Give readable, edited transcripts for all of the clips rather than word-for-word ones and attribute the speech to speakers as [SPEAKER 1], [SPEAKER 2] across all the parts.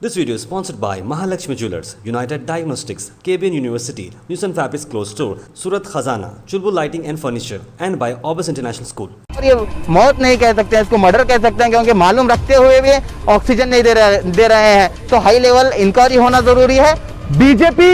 [SPEAKER 1] This video is sponsored by Mahalakshmi Jewelers, United Diagnostics, KBN University, Newson Fabrics Clothes Store, Surat Khazana, Chulbul Lighting and Furniture, and by Orbis International School.
[SPEAKER 2] और ये मौत नहीं कह सकते हैं, इसको murder कह सकते हैं, क्योंकि मालूम रखते हुए भी ऑक्सीजन नहीं दे रहे हैं। तो हाई लेवल इंक्वायरी होना जरूरी है।
[SPEAKER 3] बीजेपी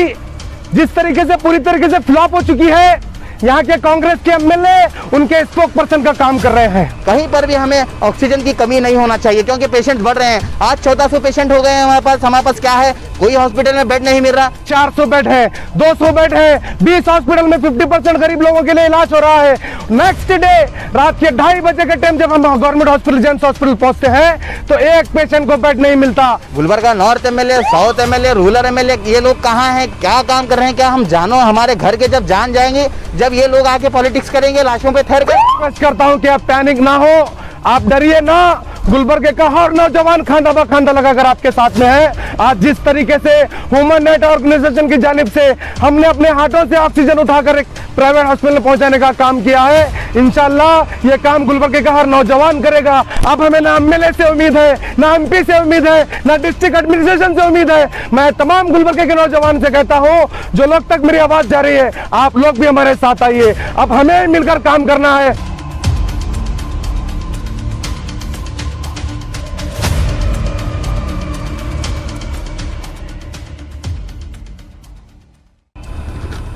[SPEAKER 3] जिस तरीके से पूरी तरीके से फ्लॉप हो चुकी है, यहाँ के कांग्रेस के एमएलए उनके स्पोक पर्सन का काम कर रहे हैं।
[SPEAKER 2] कहीं पर भी हमें ऑक्सीजन की कमी नहीं होना चाहिए, क्योंकि पेशेंट बढ़ रहे हैं। आज 1400 पेशेंट हो गए हैं हमारे पास क्या है, कोई हॉस्पिटल में बेड नहीं मिल रहा।
[SPEAKER 3] 400 बेड है, 200 बेड है, 20 हॉस्पिटल में 50% गरीब लोगों के लिए इलाज हो रहा है। नेक्स्ट डे रात के 2:30 बजे के टाइम जब हम गवर्नमेंट हॉस्पिटल जेम्स हॉस्पिटल पहुंचते हैं तो एक पेशेंट को बेड नहीं मिलता।
[SPEAKER 2] Gulbarga north MLA, south MLA, rural MLA, ये लोग कहाँ हैं, क्या काम कर रहे हैं, क्या हम जानो? हमारे घर के जब जान जाएंगे, जब ये लोग आके पॉलिटिक्स करेंगे लाशों पे ठहर के।
[SPEAKER 3] रिक्वेस्ट करता हूं कि आप पैनिक ना हो, आप डरिए ना। गुलबर्गे का हर नौजवान खांदा बा खांदा लगाकर आपके साथ में है। आज जिस तरीके से ह्यूमन राइट ऑर्गेनाइजेशन की जानिब से हमने अपने हाथों से ऑक्सीजन उठाकर एक प्राइवेट हॉस्पिटल में पहुंचाने का काम किया है, इंशाल्लाह ये काम गुलबर्गे का हर नौजवान करेगा। अब हमें ना एमएलए से उम्मीद है, ना एमपी से उम्मीद है, ना डिस्ट्रिक्ट एडमिनिस्ट्रेशन से उम्मीद है। मैं तमाम गुलबर्गे के नौजवान से कहता हूँ, जो लोग तक मेरी आवाज जा रही है, आप लोग भी हमारे साथ आइए। अब हमें मिलकर काम करना है।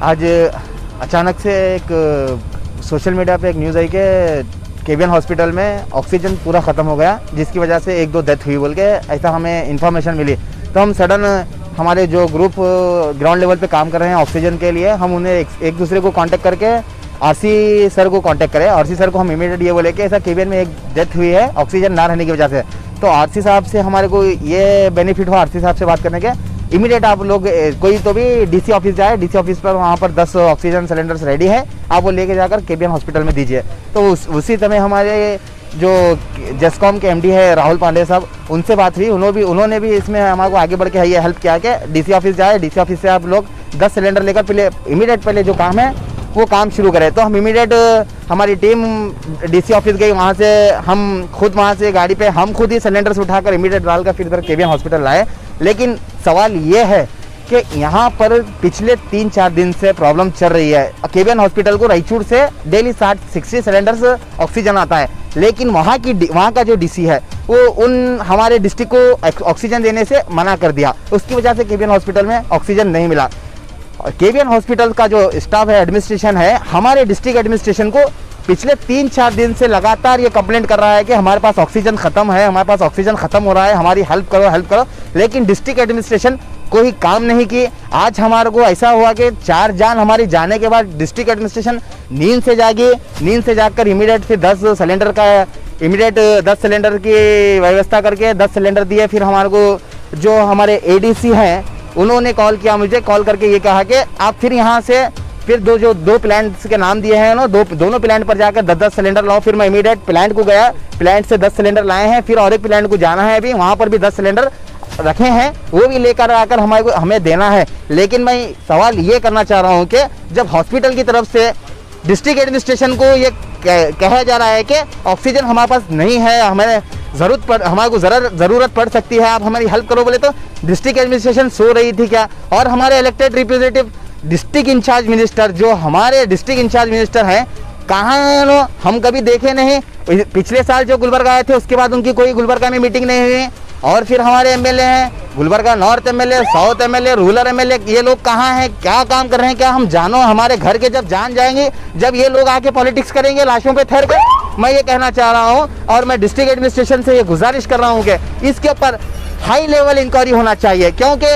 [SPEAKER 2] आज अचानक से एक सोशल मीडिया पे एक न्यूज़ आई कि केबीएन हॉस्पिटल में ऑक्सीजन पूरा ख़त्म हो गया, जिसकी वजह से 1-2 डेथ हुई बोल के ऐसा हमें इन्फॉर्मेशन मिली। तो हम सडन हमारे जो ग्रुप ग्राउंड लेवल पे काम कर रहे हैं ऑक्सीजन के लिए, हम उन्हें एक दूसरे को कांटेक्ट करके आरसी सर को कांटेक्ट करें। आरसी सर को हम इमीडिएट ये बोले कि ऐसा केबीएन में एक डेथ हुई है ऑक्सीजन ना रहने की वजह से। तो आरसी साहब से हमारे को ये बेनिफिट हुआ आरसी साहब से बात करने के, इमीडिएट आप लोग कोई तो भी डीसी ऑफिस जाए, डीसी ऑफिस पर वहाँ पर 10 ऑक्सीजन सिलेंडर्स रेडी है, आप वो लेके जाकर केबीएन हॉस्पिटल में दीजिए। तो उसी समय हमारे जो जेस्कॉम के एमडी है राहुल पांडे साहब, उनसे बात हुई। उन्होंने भी इसमें हमारे को आगे बढ़ के ये हेल्प किया कि डीसी ऑफिस जाए, डीसी ऑफिस से आप लोग 10 सिलेंडर लेकर पहले जो काम है वो काम शुरू करें। तो हम इमीडिएट हमारी टीम डीसी ऑफिस गई, वहाँ से हम खुद वहाँ से गाड़ी पे हम खुद ही सिलेंडर्स उठाकर इमीडिएट डालकर फिर इधर केबीएन हॉस्पिटल लाए। लेकिन सवाल ये है कि यहाँ पर पिछले 3-4 दिन से प्रॉब्लम चल रही है। केबीएन हॉस्पिटल को रायचूर से डेली 60 सिलेंडर्स ऑक्सीजन आता है, लेकिन वहाँ का जो डीसी है वो उन हमारे डिस्ट्रिक्ट को ऑक्सीजन देने से मना कर दिया। उसकी वजह से केबीएन हॉस्पिटल में ऑक्सीजन नहीं मिला। केबीएन हॉस्पिटल का जो स्टाफ है, एडमिनिस्ट्रेशन है, हमारे डिस्ट्रिक्ट एडमिनिस्ट्रेशन को पिछले 3-4 दिन से लगातार ये कंप्लेंट कर रहा है कि हमारे पास ऑक्सीजन खत्म है, हमारे पास ऑक्सीजन खत्म हो रहा है, हमारी हेल्प करो। लेकिन डिस्ट्रिक्ट एडमिनिस्ट्रेशन कोई काम नहीं की। आज हमारे को ऐसा हुआ कि 4 जान हमारी जाने के बाद डिस्ट्रिक्ट एडमिनिस्ट्रेशन नींद से जागी। नींद से जाकर इमीडिएट फिर 10 सिलेंडर की व्यवस्था करके 10 सिलेंडर दिए। फिर हमारे को जो हमारे एडीसी हैं उन्होंने कॉल किया, मुझे कॉल करके ये कहा कि आप फिर यहाँ से फिर दो प्लांट्स के नाम दिए हैं ना, दोनों प्लांट पर जाकर 10-10 सिलेंडर लाओ। फिर मैं इमीडिएट प्लांट को गया, प्लांट से 10 सिलेंडर लाए हैं। फिर और एक प्लांट को जाना है, अभी वहाँ पर भी 10 सिलेंडर रखे हैं, वो भी लेकर आकर हमें देना है। लेकिन मैं सवाल ये करना चाह रहा हूँ कि जब हॉस्पिटल की तरफ से डिस्ट्रिक्ट एडमिनिस्ट्रेशन को ये कहा जा रहा है कि ऑक्सीजन हमारे पास नहीं है, हमारे को ज़रूरत पड़ सकती है, आप हमारी हेल्प करो बोले, तो डिस्ट्रिक्ट एडमिनिस्ट्रेशन सो रही थी क्या? और हमारे elected representative district incharge minister, जो हमारे डिस्ट्रिक्ट इंचार्ज मिनिस्टर हैं, कहाँ हैं? हम कभी देखे नहीं। पिछले साल जो गुलबर्गा आए थे उसके बाद उनकी कोई गुलबर्गा में मीटिंग नहीं हुई। और फिर हमारे एमएलए हैं, Gulbarga north MLA, south MLA, rural MLA, ये लोग कहाँ हैं, क्या काम कर रहे हैं, क्या हम जानो? हमारे घर के जब जान जाएंगे, जब ये लोग आके पॉलिटिक्स करेंगे लाशों पे ठहर के। मैं ये कहना चाह रहा हूँ और मैं डिस्ट्रिक्ट एडमिनिस्ट्रेशन से ये गुजारिश कर रहा हूँ कि इसके ऊपर हाई लेवल इंक्वायरी होना चाहिए, क्योंकि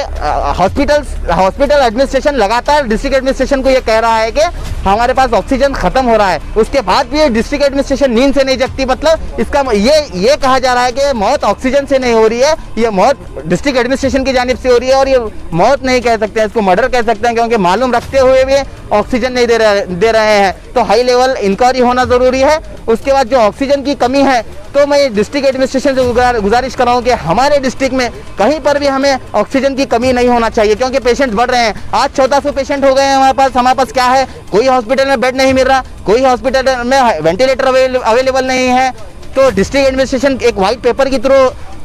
[SPEAKER 2] हॉस्पिटल एडमिनिस्ट्रेशन लगातार डिस्ट्रिक्ट एडमिनिस्ट्रेशन को ये कह रहा है कि हमारे पास ऑक्सीजन खत्म हो रहा है। उसके बाद भी डिस्ट्रिक्ट एडमिनिस्ट्रेशन नींद से नहीं जगती। मतलब इसका ये कहा जा रहा है कि मौत ऑक्सीजन से नहीं हो रही है, ये मौत डिस्ट्रिक्ट एडमिनिस्ट्रेशन की जानिब से हो रही है। और ये मौत नहीं कह सकते हैं, इसको मर्डर कह सकते हैं, क्योंकि मालूम रखते हुए भी ऑक्सीजन नहीं दे रहे हैं। तो हाई लेवल इंक्वायरी होना जरूरी है। उसके बाद जो ऑक्सीजन की कमी है, तो मैं डिस्ट्रिक्ट एडमिनिस्ट्रेशन से गुजारिश कर रहा हूँ कि हमारे डिस्ट्रिक्ट में कहीं पर भी हमें ऑक्सीजन की कमी नहीं होना चाहिए, क्योंकि पेशेंट बढ़ रहे हैं। आज 1400 पेशेंट हो गए हैं हमारे पास क्या है, कोई हॉस्पिटल में बेड नहीं मिल रहा, कोई हॉस्पिटल में वेंटिलेटर अवेलेबल नहीं है। तो डिस्ट्रिक्ट एडमिनिस्ट्रेशन एक व्हाइट पेपर के थ्रू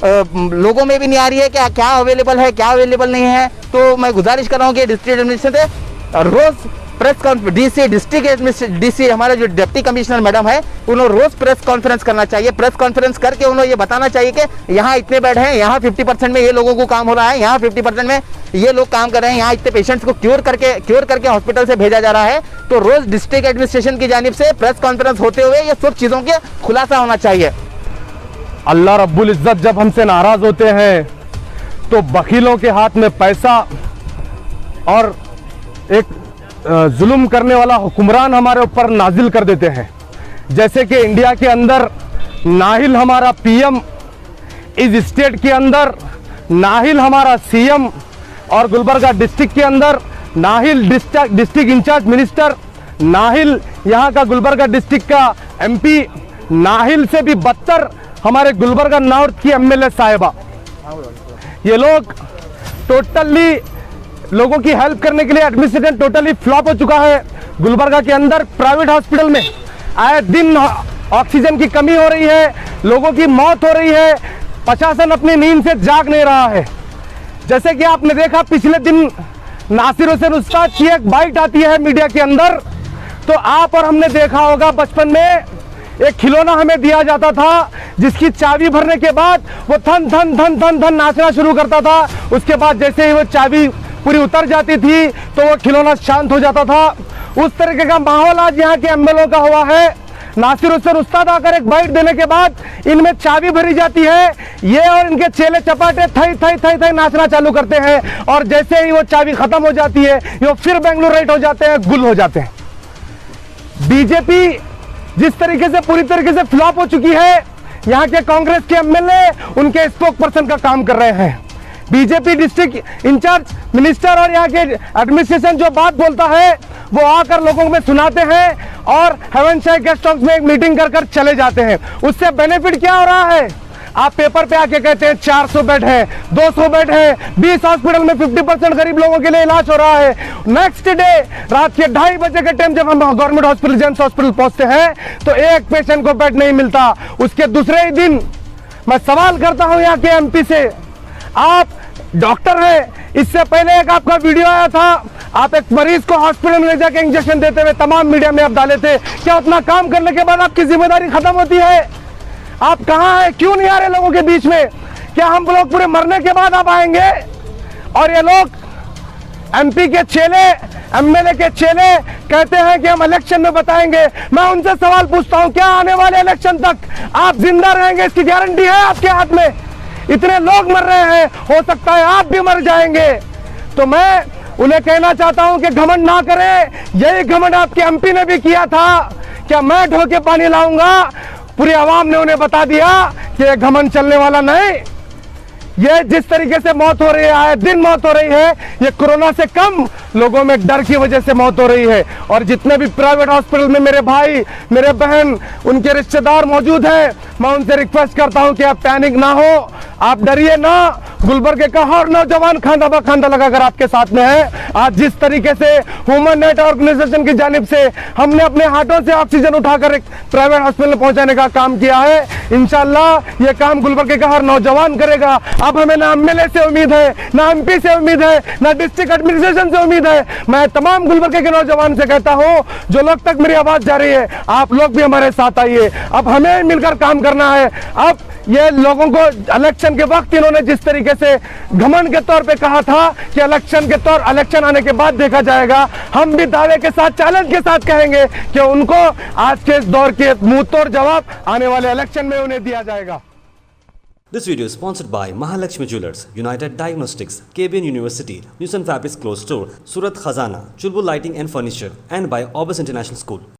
[SPEAKER 2] लोगों में भी नहीं आ रही है कि क्या अवेलेबल है, क्या अवेलेबल नहीं है। तो मैं गुजारिश कर रहा हूँ कि डिस्ट्रिक्ट एडमिनिस्ट्रेशन से रोज़ press conference, DC district DC हमारे जो डिप्टी कमिश्नर मैडम है, उन्हें रोज़ प्रेस कॉन्फ्रेंस करना चाहिए। प्रेस कॉन्फ्रेंस करके उन्हें ये बताना चाहिए कि यहाँ इतने बेड हैं, यहाँ 50% में ये लोगों को काम हो रहा है, यहाँ 50% में ये लोग काम कर रहे हैं, यहाँ इतने पेशेंट्स को क्योर करके हॉस्पिटल से भेजा जा रहा है। तो रोज़ डिस्ट्रिक्ट एडमिनिस्ट्रेशन की जानिब से प्रेस कॉन्फ्रेंस होते हुए ये सब चीज़ों के खुलासा होना चाहिए।
[SPEAKER 3] अल्लाह रब्बुल इज़्ज़त जब हमसे नाराज़ होते हैं तो बखीलों के हाथ में पैसा और एक जुल्म करने वाला हुक्मरान हमारे ऊपर नाजिल कर देते हैं। जैसे कि इंडिया के अंदर नाहिल हमारा पीएम, इस स्टेट के अंदर नाहिल हमारा सीएम, और गुलबर्गा डिस्ट्रिक्ट के अंदर नाहिल डिस्ट्रिक्ट इंचार्ज मिनिस्टर, नाहिल यहाँ का गुलबर्गा डिस्ट्रिक्ट का एमपी, नाहिल से भी बदतर हमारे गुलबर्गा नॉर्थ की एमएलए साहिबा। ये लोग टोटली लोगों की हेल्प करने के लिए एडमिनिस्ट्रेशन टोटली फ्लॉप हो चुका है। गुलबर्गा के अंदर प्राइवेट हॉस्पिटल में आए दिन ऑक्सीजन की कमी हो रही है, लोगों की मौत हो रही है, प्रशासन अपनी नींद से जाग नहीं रहा है। जैसे कि आपने देखा पिछले दिन नासिर हुसैन उस्ताद की एक बाइट आती है मीडिया के अंदर, तो आप और हमने देखा होगा बचपन में एक खिलौना हमें दिया जाता था जिसकी चाबी भरने के बाद वो थन थन थन थन थन नाचना शुरू करता था। उसके बाद जैसे ही वो चाबी पूरी उतर जाती थी तो वो खिलौना शांत हो जाता था। उस तरीके का माहौल आज यहाँ के एमएलए का हुआ है। नासिर हुसैन उस्ताद आकर एक बाइट देने के बाद इनमें चाबी भरी जाती है, ये और इनके चेले चपाटे थई थई थई थई नाचना चालू करते हैं, और जैसे ही वो चाबी खत्म हो जाती है ये फिर बेंगलुरु राइट हो जाते हैं, गुल हो जाते हैं। बीजेपी जिस तरीके से पूरी तरीके से फ्लॉप हो चुकी है, यहाँ के कांग्रेस के एमएलए उनके स्पोक पर्सन का काम कर रहे हैं। बीजेपी डिस्ट्रिक्ट इंचार्ज मिनिस्टर और यहाँ के एडमिनिस्ट्रेशन जो बात बोलता है वो आकर लोगों में सुनाते हैं और हेवन शाही गेस्ट हाउस में एक मीटिंग कर चले जाते हैं। उससे बेनिफिट क्या हो रहा है? आप पेपर पे आके कहते हैं 400 बेड है, 200 बेड है, 20 हॉस्पिटल में 50% गरीब लोगों के लिए इलाज हो रहा है। नेक्स्ट डे रात के 2:30 बजे के टाइम जब हम गवर्नमेंट हॉस्पिटल जेम्स हॉस्पिटल पहुंचते हैं तो एक पेशेंट को बेड नहीं मिलता। उसके दूसरे ही दिन मैं सवाल करता हूं यहाँ के एमपी से, आप डॉक्टर हैं, इससे पहले एक आपका वीडियो आया था, आप एक मरीज को हॉस्पिटल में ले जाके इंजेक्शन देते हुए तमाम मीडिया में आप डाले थे। क्या उतना काम करने के बाद आपकी जिम्मेदारी खत्म होती है? आप कहाँ हैं? क्यों नहीं आ रहे लोगों के बीच में? क्या हम लोग पूरे मरने के बाद आप आएंगे? और ये लोग एमपी के चेले, एमएलए के चेले कहते हैं कि हम इलेक्शन में बताएंगे। मैं उनसे सवाल पूछता हूं, क्या आने वाले इलेक्शन तक आप जिंदा रहेंगे? इसकी गारंटी है आपके हाथ में? इतने लोग मर रहे हैं, हो सकता है आप भी मर जाएंगे। तो मैं उन्हें कहना चाहता हूं कि घमंड ना करें, यही घमंड आपके एमपी ने भी किया था। क्या मैं ढो के पानी लाऊंगा? पूरी आवाम ने उन्हें बता दिया कि ये घमंड चलने वाला नहीं। ये जिस तरीके से मौत हो रही है, आए दिन मौत हो रही है, ये कोरोना से कम लोगों में डर की वजह से मौत हो रही है। और जितने भी प्राइवेट हॉस्पिटल में मेरे भाई, मेरे बहन, उनके रिश्तेदार मौजूद हैं, मैं उनसे रिक्वेस्ट करता हूं कि आप पैनिक ना हो, आप डरिए ना। गुलबर्गे का हर नौजवान खांदा बा खांदा लगाकर आपके साथ में है। आज जिस तरीके से ह्यूमन नेट ऑर्गेनाइजेशन की जानिब से हमने अपने हाथों से ऑक्सीजन उठाकर एक प्राइवेट हॉस्पिटल में पहुंचाने का काम किया है, इंशाल्लाह ये काम गुलबर्गे का हर नौजवान करेगा। अब हमें ना एमएलए से उम्मीद है, ना एमपी से उम्मीद है, ना डिस्ट्रिक्ट एडमिनिस्ट्रेशन से उम्मीद है। मैं तमाम गुलबर्गे के नौजवान से कहता हूं, जो लोग तक मेरी आवाज जा रही है, आप लोग भी हमारे साथ आइए। अब हमें मिलकर काम करना है। अब ये लोगों को इलेक्शन के वक्त इन्होंने जिस तरीके से घमंड के तौर पे कहा था कि इलेक्शन आने के बाद देखा जाएगा, हम भी दावे के साथ, चैलेंज के साथ कहेंगे कि उनको आज के इस दौर के मुंह तोड़ जवाब आने वाले इलेक्शन में उन्हें दिया जाएगा।
[SPEAKER 1] This video is sponsored by Mahalakshmi Jewelers, United Diagnostics, KBN University, News and Fabrics Clothes Store, Surat Khazana, Chulbul Lighting and Furniture, and by Orbis International School.